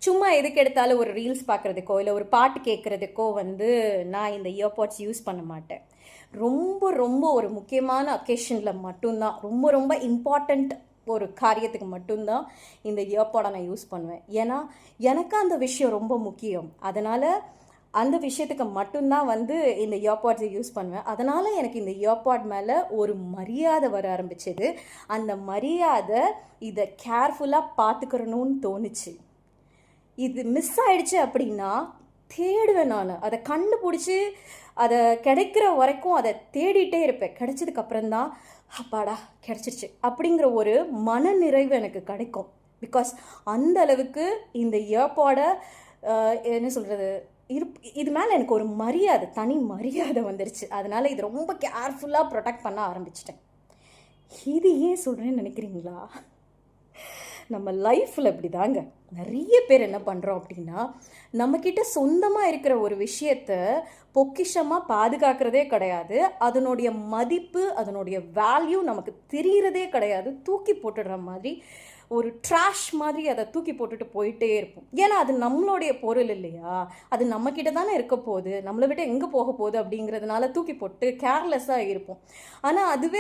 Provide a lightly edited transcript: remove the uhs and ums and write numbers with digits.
சும்மா எதுக்கு எடுத்தாலும் ஒரு ரீல்ஸ் பார்க்குறதுக்கோ இல்லை ஒரு பாட்டு கேட்குறதுக்கோ நான் இந்த இயர்பாட்ஸ் யூஸ் பண்ண மாட்டேன். ரொம்ப ரொம்ப ஒரு முக்கியமான அக்கேஷனில் மட்டும்தான், ரொம்ப ரொம்ப இம்பார்ட்டண்ட் ஒரு காரியத்துக்கு மட்டும்தான் இந்த இயர்பாடை நான் யூஸ் பண்ணுவேன். ஏன்னா எனக்கு அந்த விஷயம் ரொம்ப முக்கியம். அதனால் அந்த விஷயத்துக்கு மட்டும்தான் இந்த இயர்பாட்ஸை யூஸ் பண்ணுவேன். அதனால் எனக்கு இந்த இயர்பாட் மேலே ஒரு மரியாதை வர ஆரம்பிச்சது. அந்த மரியாதை இதை கேர்ஃபுல்லாக பார்த்துக்கிறணும்னு தோணுச்சு. இது மிஸ் ஆயிடுச்சு அப்படின்னா தேடுவேன். நான் அதை கண்டுபிடிச்சி அதை கிடைக்கிற வரைக்கும் அதை தேடிட்டே இருப்பேன். கிடைச்சதுக்கப்புறம்தான் அப்பாடா கிடச்சிருச்சு அப்படிங்கிற ஒரு மன நிறைவு எனக்கு கிடைக்கும். பிகாஸ் அந்த அளவுக்கு இந்த இயர்பாடை என்ன சொல்கிறது, இது மேலே எனக்கு ஒரு மரியாதை, தனி மரியாதை வந்துருச்சு. அதனால் இது ரொம்ப கேர்ஃபுல்லாக ப்ரொடெக்ட் பண்ண ஆரம்பிச்சிட்டேன். இது ஏன் சொல்கிறேன்னு நினைக்கிறீங்களா? நம்ம லைஃப்பில் இப்படி தாங்க நிறைய பேர் என்ன பண்ணுறோம் அப்படின்னா, நம்மக்கிட்ட சொந்தமாக இருக்கிற ஒரு விஷயத்த பொக்கிஷமாக பாதுகாக்கிறதே கிடையாது. அதனுடைய மதிப்பு, அதனுடைய வேல்யூ நமக்கு தெரிகிறதே கிடையாது. தூக்கி போட்டுடுற மாதிரி, ஒரு ட்ராஷ் மாதிரி அதை தூக்கி போட்டுட்டு போயிட்டே இருப்போம். ஏன்னா அது நம்மளுடைய பொருள் இல்லையா, அது நம்மக்கிட்ட தானே இருக்க போகுது, நம்மளை விட்டு எங்கே போக போகுது அப்படிங்கிறதுனால தூக்கி போட்டு கேர்லெஸ்ஸாக இருப்போம். ஆனால் அதுவே